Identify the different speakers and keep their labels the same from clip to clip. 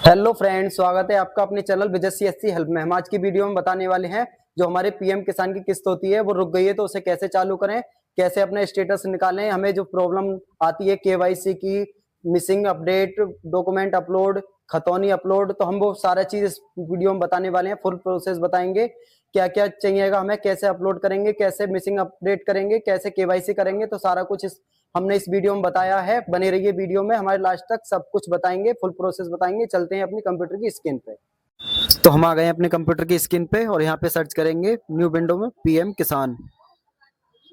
Speaker 1: Hello friends, स्वागत है आपका अपने चैनल विजय CSC हेल्प में। हम आज की वीडियो में बताने वाले हैं जो हमारे पीएम किसान की किस्त होती है वो रुक गई है तो उसे कैसे चालू करें, कैसे अपना स्टेटस निकालें। हमें जो प्रॉब्लम आती है KYC की, मिसिंग अपडेट, डॉक्यूमेंट अपलोड, खतौनी अपलोड, तो हम वो सारा चीज इस वीडियो में बताने वाले हैं। फुल प्रोसेस बताएंगे क्या क्या चाहिएगा हमें, कैसे अपलोड करेंगे, कैसे मिसिंग अपडेट करेंगे, कैसे KYC करेंगे। तो सारा कुछ हमने इस वीडियो में बताया है। बने रहिए वीडियो में, हमारे लास्ट तक सब कुछ बताएंगे, फुल प्रोसेस बताएंगे। चलते हैं अपनी कंप्यूटर की स्क्रीन पे। तो हम आ गए हैं अपने कंप्यूटर की स्क्रीन पे और यहाँ पे सर्च करेंगे न्यू विंडो में पीएम किसान।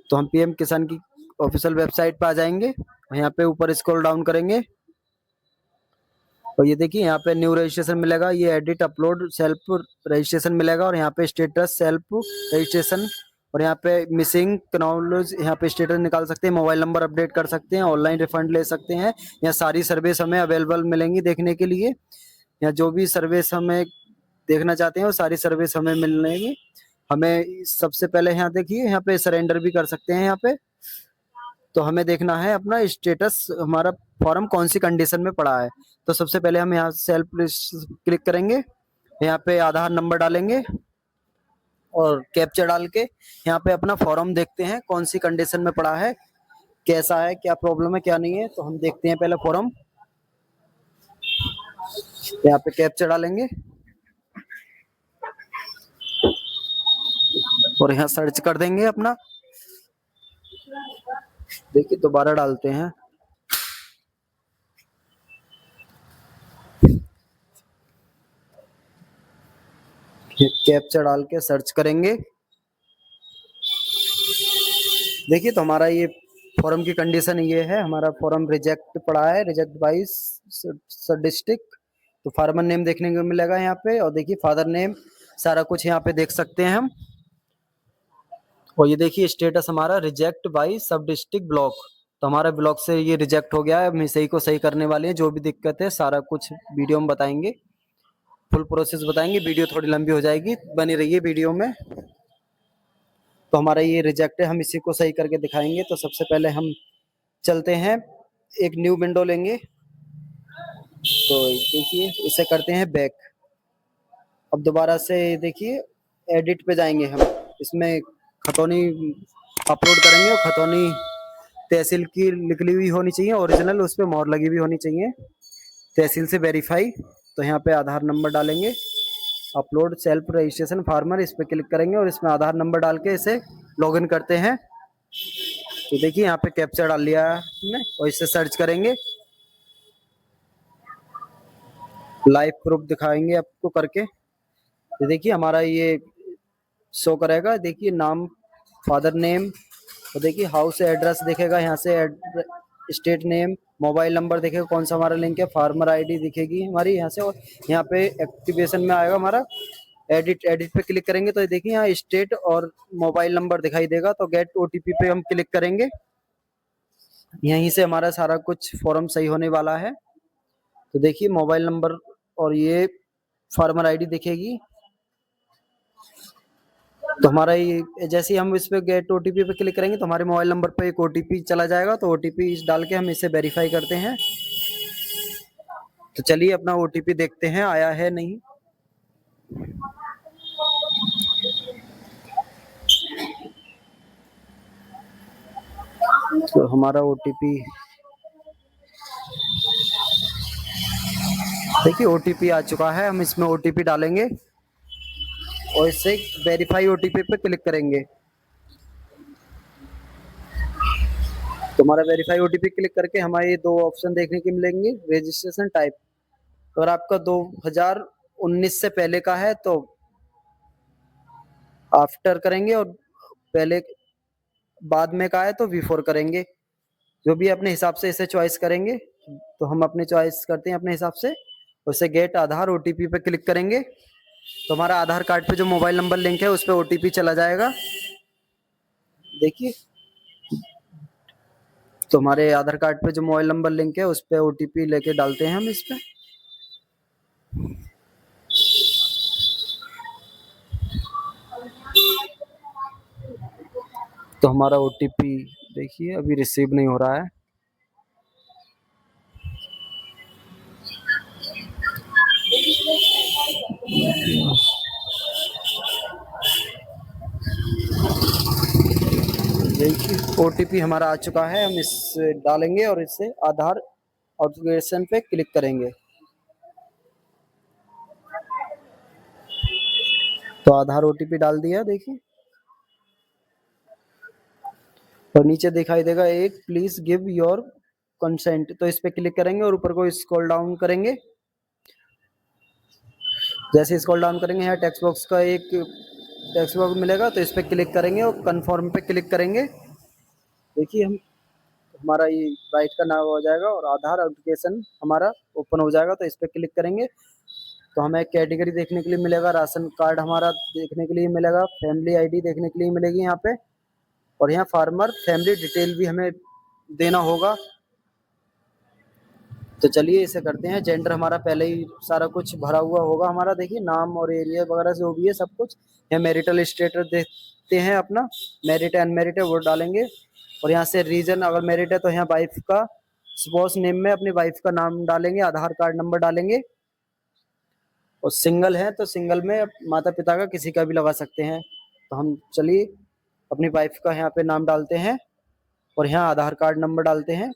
Speaker 1: तो हम पीएम किसान की ऑफिशियल वेबसाइट पे आ जाएंगे। यहाँ पे ऊपर स्क्रॉल डाउन करेंगे और ये देखिए यहाँ पे न्यू रजिस्ट्रेशन मिलेगा, ये एडिट अपलोड सेल्फ रजिस्ट्रेशन मिलेगा और यहाँ पे स्टेटस सेल्फ रजिस्ट्रेशन और यहाँ पे मिसिंग क्नॉलेज, यहाँ पे स्टेटस निकाल सकते हैं, मोबाइल नंबर अपडेट कर सकते हैं, ऑनलाइन रिफंड ले सकते हैं। यहाँ सारी सर्विस हमें अवेलेबल मिलेंगी देखने के लिए। यहाँ जो भी सर्विस हमें देखना चाहते हैं वो सारी सर्विस हमें मिलेंगी। हमें सबसे पहले यहाँ देखिए, यहाँ पे सरेंडर भी कर सकते हैं। यहाँ पे तो हमें देखना है अपना स्टेटस, हमारा फॉर्म कौन सी कंडीशन में पड़ा है। तो सबसे पहले हम यहाँ सेल्फ क्लिक करेंगे, यहाँ पे आधार नंबर डालेंगे और कैप्चा डाल के यहाँ पे अपना फॉर्म देखते हैं कौन सी कंडीशन में पड़ा है, कैसा है, क्या प्रॉब्लम है क्या नहीं है। तो हम देखते हैं पहले फॉर्म, यहाँ पे कैप्चा डालेंगे और यहाँ सर्च कर देंगे अपना। देखिए दोबारा डालते हैं, कैप्चा डाल के सर्च करेंगे। देखिए तो हमारा ये फॉर्म की कंडीशन ये है, हमारा फॉर्म रिजेक्ट पड़ा है, रिजेक्ट बाई डिस्ट्रिक्ट। तो फार्मर नेम देखने को मिलेगा यहाँ पे और देखिए फादर नेम, सारा कुछ यहाँ पे देख सकते हैं हम। और ये देखिए स्टेटस हमारा रिजेक्ट बाई सब डिस्ट्रिक्ट ब्लॉक। तो हमारा ब्लॉक से ये रिजेक्ट हो गया है। हम इसी को सही करने वाले हैं, जो भी दिक्कत है सारा कुछ वीडियो में बताएंगे, फुल प्रोसेस बताएंगे। वीडियो थोड़ी लंबी हो जाएगी, बनी रहिए वीडियो में। तो हमारा ये रिजेक्ट है, हम इसी को सही करके दिखाएंगे। तो सबसे पहले हम चलते हैं, एक न्यू विंडो लेंगे। तो देखिए इसे करते हैं बैक। अब दोबारा से देखिए एडिट पे जाएंगे हम, इसमें खतौनी अपलोड करेंगे और खतौनी तहसील की निकली हुई होनी चाहिए ओरिजिनल, उस पर मोहर लगी हुई होनी चाहिए, तहसील से वेरीफाई। तो यहाँ पे आधार नंबर डालेंगे, अपलोड सेल्फ रजिस्ट्रेशन फार्मर, इस पे क्लिक करेंगे और इसमें आधार नंबर डाल के इसे लॉगिन करते हैं। तो देखिए यहाँ पे कैप्चा डाल लिया हमने और इससे सर्च करेंगे, लाइव प्रूफ दिखाएंगे आपको करके। तो देखिए हमारा ये शो करेगा, देखिए नाम, फादर नेम, तो देखिए हाउस एड्रेस दिखेगा यहाँ से, स्टेट नेम, मोबाइल नंबर देखेगा कौन सा हमारा लिंक है, फार्मर आईडी दिखेगी हमारी यहाँ से। और यहाँ पे एक्टिवेशन में आएगा हमारा एडिट, एडिट पे क्लिक करेंगे तो देखिए यहाँ स्टेट और मोबाइल नंबर दिखाई देगा। तो गेट OTP पे हम क्लिक करेंगे, यहीं से हमारा सारा कुछ फॉर्म सही होने वाला है। तो देखिए मोबाइल नंबर और ये फार्मर आईडी दिखेगी। तो हमारा ये जैसे ही हम इस पे गेट OTP पे क्लिक करेंगे तो हमारे मोबाइल नंबर पे एक OTP चला जाएगा। तो OTP डाल के हम इसे वेरीफाई करते हैं। तो चलिए अपना OTP देखते हैं आया है नहीं। तो हमारा OTP देखिए OTP आ चुका है, हम इसमें OTP डालेंगे और इससे वेरीफाई OTP पे क्लिक करेंगे। तो हमारा वेरीफाई OTP क्लिक करके हमारे ये दो ऑप्शन देखने के मिलेंगे, रजिस्ट्रेशन टाइप। अगर आपका 2019 से पहले का है तो आफ्टर करेंगे और पहले बाद में का है तो बिफोर करेंगे। जो भी अपने हिसाब से इसे चॉइस करेंगे। तो हम अपने चॉइस करते हैं अपने हिसाब से, उसे गेट आधार OTP पे क्लिक करेंगे तो हमारा आधार कार्ड पे जो मोबाइल नंबर लिंक है उस पर OTP चला जाएगा। देखिए तो हमारे आधार कार्ड पे जो मोबाइल नंबर लिंक है उस पर OTP लेके डालते हैं हम इस पे। तो हमारा OTP देखिए अभी रिसीव नहीं हो रहा है। ओटीपी हमारा आ चुका है, हम इस डालेंगे और इससे आधार ऑथेंटिकेशन पे क्लिक करेंगे। तो आधार ओटीपी डाल दिया देखिए, और नीचे दिखाई देगा एक प्लीज गिव योर कंसेंट, तो इस पे क्लिक करेंगे और ऊपर को स्क्रॉल डाउन करेंगे। जैसे स्क्रॉल डाउन करेंगे यहाँ टेक्स्ट बॉक्स का एक टेक्स्ट बॉक्स मिलेगा, तो इस पे क्लिक करेंगे और कन्फर्म पे क्लिक करेंगे। देखिए हम हमारा ये राइट का नाम हो जाएगा और आधार एप्लीकेशन हमारा ओपन हो जाएगा। तो इस पे क्लिक करेंगे तो हमें कैटेगरी देखने के लिए मिलेगा, राशन कार्ड हमारा देखने के लिए मिलेगा, फैमिली आईडी देखने के लिए मिलेगी यहाँ पे, और यहाँ फार्मर फैमिली डिटेल भी हमें देना होगा। तो चलिए इसे करते हैं। जेंडर हमारा पहले ही सारा कुछ भरा हुआ होगा हमारा, देखिए नाम और एरिया वगैरह जो भी है सब कुछ। यहाँ मैरिटल स्टेटस देखते हैं अपना, मैरिट अनमैरिट है वो डालेंगे, और यहाँ से रीजन अगर मैरिट है तो यहाँ वाइफ का स्पोस नेम में अपनी वाइफ का नाम डालेंगे, आधार कार्ड नंबर डालेंगे, और सिंगल है तो सिंगल में माता पिता का किसी का भी लगा सकते हैं। तो हम चलिए अपनी वाइफ का यहाँ पे नाम डालते हैं और यहाँ आधार कार्ड नंबर डालते हैं,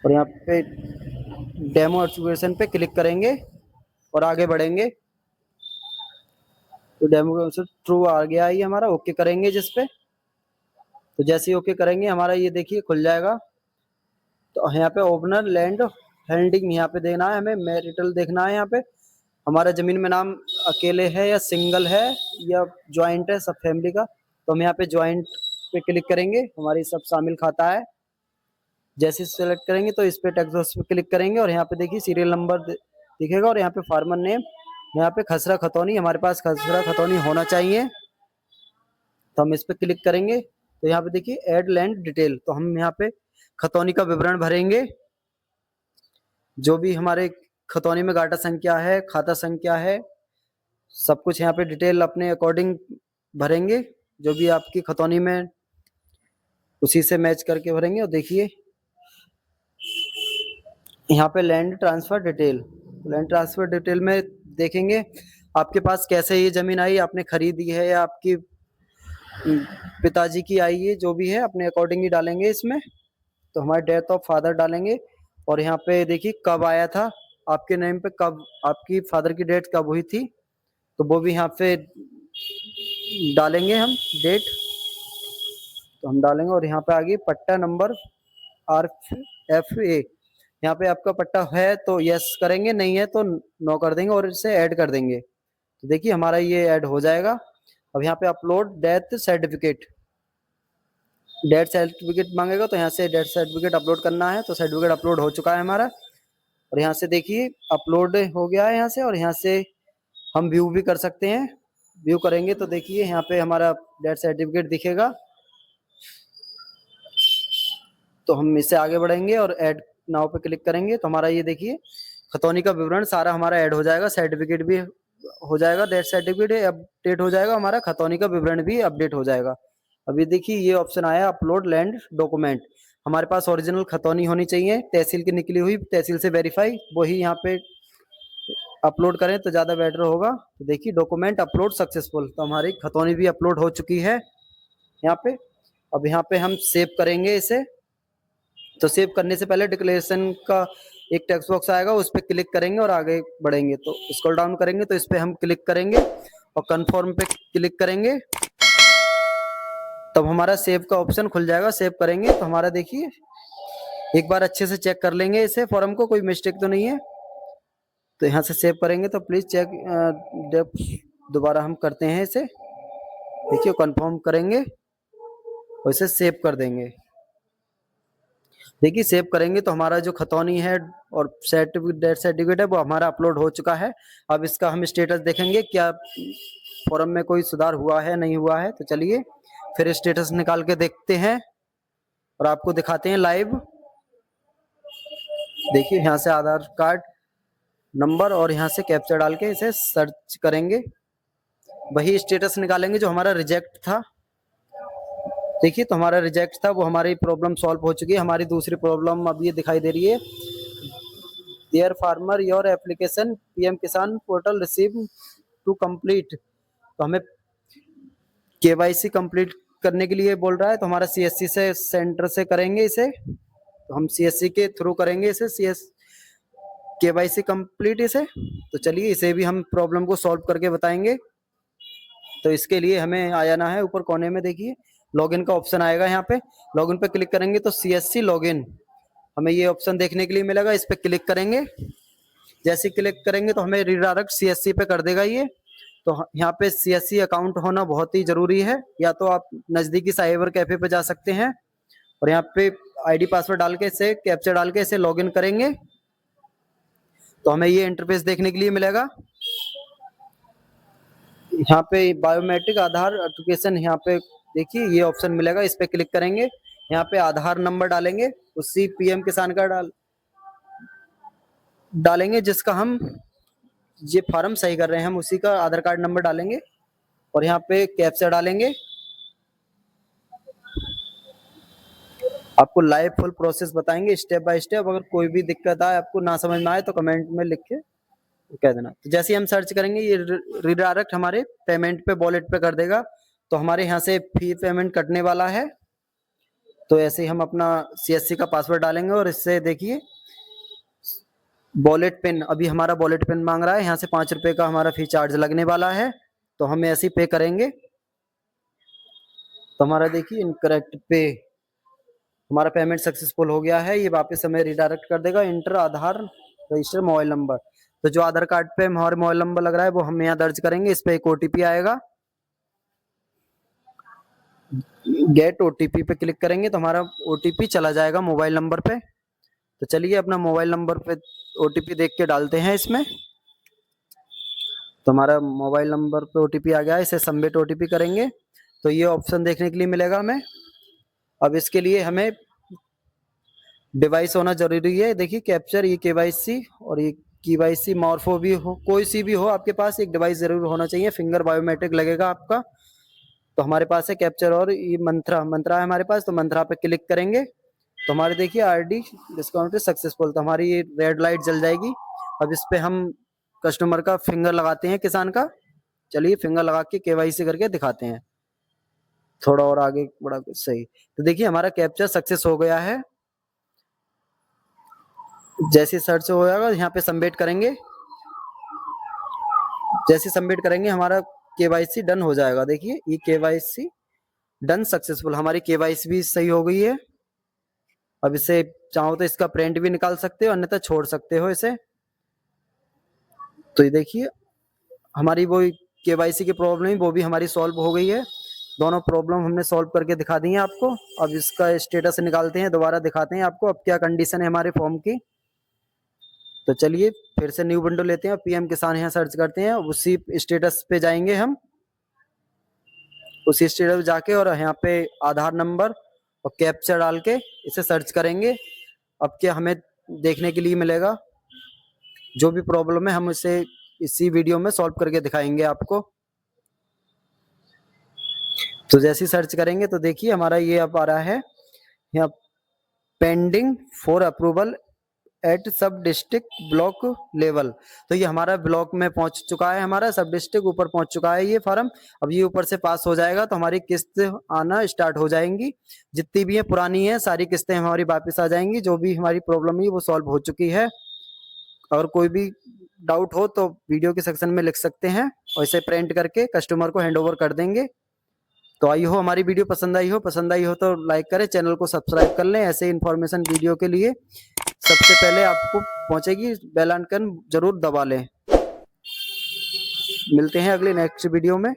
Speaker 1: और यहाँ पे डेमो एप्लीकेशन पे क्लिक करेंगे और आगे बढ़ेंगे। तो डेमो ट्रू आ गया ही हमारा, ओके करेंगे जिस पे। तो जैसे ही ओके करेंगे हमारा ये देखिए खुल जाएगा। तो यहाँ पे ओपनर लैंड हेल्डिंग यहाँ पे देना है, हमें मैरिटल देखना है। यहाँ पे हमारा जमीन में नाम अकेले है या सिंगल है या ज्वाइंट है सब फैमिली का, तो हम यहाँ पे ज्वाइंट पे क्लिक करेंगे, हमारी सब शामिल खाता है। जैसे सेलेक्ट करेंगे तो इस पे टेक्स्ट बॉक्स पे क्लिक करेंगे और यहाँ पे देखिए सीरियल नंबर दिखेगा, और यहाँ पे फार्मर नेम, यहाँ पे खसरा खतौनी, हमारे पास खसरा खतौनी होना चाहिए। तो हम इस पे क्लिक करेंगे तो यहाँ पे देखिए ऐड लैंड डिटेल, तो हम यहाँ पे खतौनी का विवरण भरेंगे, जो भी हमारे खतौनी में गाटा संख्या है, खाता संख्या है, सब कुछ यहाँ पे डिटेल अपने अकॉर्डिंग भरेंगे, जो भी आपकी खतौनी में उसी से मैच करके भरेंगे। और देखिए यहाँ पे land transfer detail, land transfer detail में देखेंगे आपके पास कैसे ये जमीन आई, आपने खरीदी है या आपकी पिताजी की आई है, जो भी है अपने अकॉर्डिंग ही डालेंगे इसमें। तो हमारे डेथ ऑफ फादर डालेंगे, और यहाँ पे देखिए कब आया था आपके नेम पे, कब आपकी फादर की डेट कब हुई थी, तो वो भी यहाँ पे डालेंगे हम डेट। तो हम डालेंगे और यहाँ पे आगे पट्टा नंबर RFA, यहाँ पे आपका पट्टा है तो यस करेंगे, नहीं है तो नो कर देंगे और इसे ऐड कर देंगे। तो देखिए हमारा ये ऐड हो जाएगा। अब यहाँ पे upload death certificate, death certificate मांगेगा तो यहाँ से डेथ सर्टिफिकेट अपलोड करना है। तो सर्टिफिकेट अपलोड हो चुका है हमारा, और यहाँ से देखिए अपलोड हो गया है यहाँ से, और यहाँ से हम व्यू भी कर सकते हैं। व्यू करेंगे तो देखिए यहाँ पे हमारा डेथ सर्टिफिकेट दिखेगा। तो हम इससे आगे बढ़ेंगे और ऐड नाउ पे क्लिक करेंगे तो हमारा ये देखिए खतौनी का विवरण सारा हमारा ऐड हो जाएगा, सर्टिफिकेट भी हो जाएगा, डेथ सर्टिफिकेट अपडेट हो जाएगा, हमारा खतौनी का विवरण भी अपडेट हो जाएगा। अभी देखिए ये ऑप्शन आया अपलोड लैंड डॉक्यूमेंट, हमारे पास ओरिजिनल खतौनी होनी चाहिए, तहसील की निकली हुई, तहसील से वेरीफाई, वही यहाँ पे अपलोड करें तो ज्यादा बेटर होगा। तो देखिए डॉक्यूमेंट अपलोड सक्सेसफुल, तो हमारी खतौनी भी अपलोड हो चुकी है यहाँ पे। अब यहाँ पे हम सेव करेंगे इसे। तो सेव करने से पहले डिक्लेरेशन का एक टेक्स्ट बॉक्स आएगा, उस पर क्लिक करेंगे और आगे बढ़ेंगे। तो स्क्रॉल डाउन करेंगे तो इस पर हम क्लिक करेंगे और कंफर्म पे क्लिक करेंगे, तब हमारा सेव का ऑप्शन खुल जाएगा। सेव करेंगे तो हमारा देखिए एक बार अच्छे से चेक कर लेंगे इसे फॉर्म को, कोई मिस्टेक तो नहीं है। तो यहाँ से सेव करेंगे तो प्लीज चेक, दोबारा हम करते हैं इसे, देखिए कंफर्म करेंगे और इसे सेव कर देंगे। देखिए सेव करेंगे तो हमारा जो खतौनी है और डेथ सर्टिफिकेट है वो हमारा अपलोड हो चुका है। अब इसका हम स्टेटस देखेंगे, क्या फॉर्म में कोई सुधार हुआ है नहीं हुआ है। तो चलिए फिर स्टेटस निकाल के देखते हैं और आपको दिखाते हैं लाइव। देखिए यहाँ से आधार कार्ड नंबर और यहाँ से कैप्चा डाल के इसे सर्च करेंगे, वही स्टेटस निकालेंगे जो हमारा रिजेक्ट था। देखिए तो हमारा रिजेक्ट था, वो हमारी प्रॉब्लम सॉल्व हो चुकी है। हमारी दूसरी प्रॉब्लम अब ये दिखाई दे रही है, dear farmer your application PM Kisan portal receive to complete. तो हमें केवाईसी कंप्लीट करने के लिए बोल रहा है, तो हमारा CSC से सेंटर से करेंगे इसे, तो हम CSC के थ्रू करेंगे इसे, KYC कंप्लीट इसे। तो चलिए इसे भी हम प्रॉब्लम को सॉल्व करके बताएंगे। तो इसके लिए हमें आ जाना है ऊपर कोने में, देखिए लॉगिन का ऑप्शन आएगा, यहाँ पे लॉगिन पे क्लिक करेंगे तो CSC लॉगिन हमें ये ऑप्शन देखने के लिए मिलेगा। इस पे क्लिक करेंगे, जैसे क्लिक करेंगे तो हमें रिडायरेक्ट CSC पे कर देगा ये। तो यहाँ पे CSC अकाउंट होना बहुत ही जरूरी है, या तो आप नजदीकी साइबर कैफे पे जा सकते हैं और यहाँ पे ID पासवर्ड डाल के इसे कैप्चा डाल के इसे लॉगिन करेंगे तो हमें ये इंटरफेस देखने के लिए मिलेगा। यहाँ पे बायोमेट्रिक आधार एप्लीकेशन, यहाँ पे देखिए ये ऑप्शन मिलेगा, इस पे क्लिक करेंगे। यहाँ पे आधार नंबर डालेंगे, उसी PM किसान का डालेंगे जिसका हम ये फॉर्म सही कर रहे हैं, हम उसी का आधार कार्ड नंबर डालेंगे और यहाँ पे कैप्चा डालेंगे। आपको लाइव फुल प्रोसेस बताएंगे स्टेप बाय स्टेप। अगर कोई भी दिक्कत आए, आपको ना समझ में आए तो कमेंट में लिख के कह देना। तो जैसे ही हम सर्च करेंगे ये रिडायरेक्ट हमारे पेमेंट पे, वॉलेट पे कर देगा। तो हमारे यहाँ से फी पेमेंट कटने वाला है। तो ऐसे ही हम अपना CSC का पासवर्ड डालेंगे और इससे देखिए वॉलेट पिन, अभी हमारा वॉलेट पिन मांग रहा है, यहाँ से 5 रुपए का हमारा फी चार्ज लगने वाला है, तो हम ऐसे ही पे करेंगे। तो हमारा देखिए इनकरेक्ट पे, हमारा पेमेंट सक्सेसफुल हो गया है। ये वापस हमें रिडायरेक्ट कर देगा, इंटर आधार रजिस्टर मोबाइल नंबर। तो जो आधार कार्ड पे हमारा मोबाइल नंबर लग रहा है वो हम यहाँ दर्ज करेंगे। इस पे एक OTP आएगा, गेट OTP पे क्लिक करेंगे तो हमारा OTP चला जाएगा मोबाइल नंबर पे। तो चलिए अपना मोबाइल नंबर पे OTP देख के डालते हैं इसमें। तो हमारा मोबाइल नंबर पे OTP आ गया है, इसे सबमिट OTP करेंगे तो ये ऑप्शन देखने के लिए मिलेगा हमें। अब इसके लिए हमें डिवाइस होना जरूरी है, देखिए कैप्चर, ये KYC और ये KYC मॉर्फो भी हो, कोई सी भी हो आपके पास एक डिवाइस जरूर होना चाहिए। फिंगर बायोमेट्रिक लगेगा आपका, तो हमारे पास है कैप्चर और ये मंत्रा है हमारे पास। तो मंत्रा पे क्लिक करेंगे तो हमारे देखिए RD डिस्काउंट सक्सेसफुल, तो हमारी ये रेड लाइट जल जाएगी। अब इस पे हम कस्टमर का फिंगर लगाते हैं, किसान का। चलिए फिंगर लगा के KYC करके दिखाते हैं, थोड़ा और आगे बड़ा सही। तो देखिए हमारा कैप्चर सक्सेस हो गया है। जैसे सर्च हो जाएगा यहाँ पे सबमिट करेंगे, जैसे सबमिट करेंगे हमारा KYC डन हो जाएगा। देखिए ये KYC डन सक्सेसफुल, हमारी KYC भी सही हो गई है। अब इसे चाहो तो इसका प्रिंट भी निकाल सकते हो, अन्यथा छोड़ सकते हो इसे। तो ये देखिए हमारी वो KYC की प्रॉब्लम वो भी हमारी सॉल्व हो गई है। दोनों प्रॉब्लम हमने सॉल्व करके दिखा दी है आपको। अब इसका स्टेटस निकालते हैं, दोबारा दिखाते हैं आपको अब क्या कंडीशन है हमारे फॉर्म की। तो चलिए फिर से न्यू विंडो लेते हैं, PM किसान यहाँ सर्च करते हैं, उसी स्टेटस पे जाएंगे हम। उसी स्टेटस जाके और यहाँ पे आधार नंबर और कैप्चा डाल के इसे सर्च करेंगे। अब क्या हमें देखने के लिए मिलेगा, जो भी प्रॉब्लम है हम इसे इसी वीडियो में सॉल्व करके दिखाएंगे आपको। तो जैसे सर्च करेंगे तो देखिए हमारा ये अब आ रहा है यहाँ पेंडिंग फॉर अप्रूवल एट सब डिस्ट्रिक्ट ब्लॉक लेवल। तो ये हमारा ब्लॉक में पहुंच चुका है, हमारा सब डिस्ट्रिक्ट ऊपर पहुंच चुका है ये फॉर्म। अब ये ऊपर से पास हो जाएगा तो हमारी किस्त आना स्टार्ट हो जाएंगी, जितनी भी है पुरानी है सारी किस्तें हमारी वापस आ जाएंगी। जो भी हमारी प्रॉब्लम है वो सॉल्व हो चुकी है। अगर कोई भी डाउट हो तो वीडियो के सेक्शन में लिख सकते हैं और इसे प्रिंट करके कस्टमर को हैंड ओवर कर देंगे। तो आई हो हमारी वीडियो पसंद आई हो तो लाइक करें, चैनल को सब्सक्राइब कर लें। ऐसे इन्फॉर्मेशन वीडियो के लिए सबसे पहले आपको पहुंचेगी, बेल आइकन जरूर दबा लें। मिलते हैं अगले नेक्स्ट वीडियो में।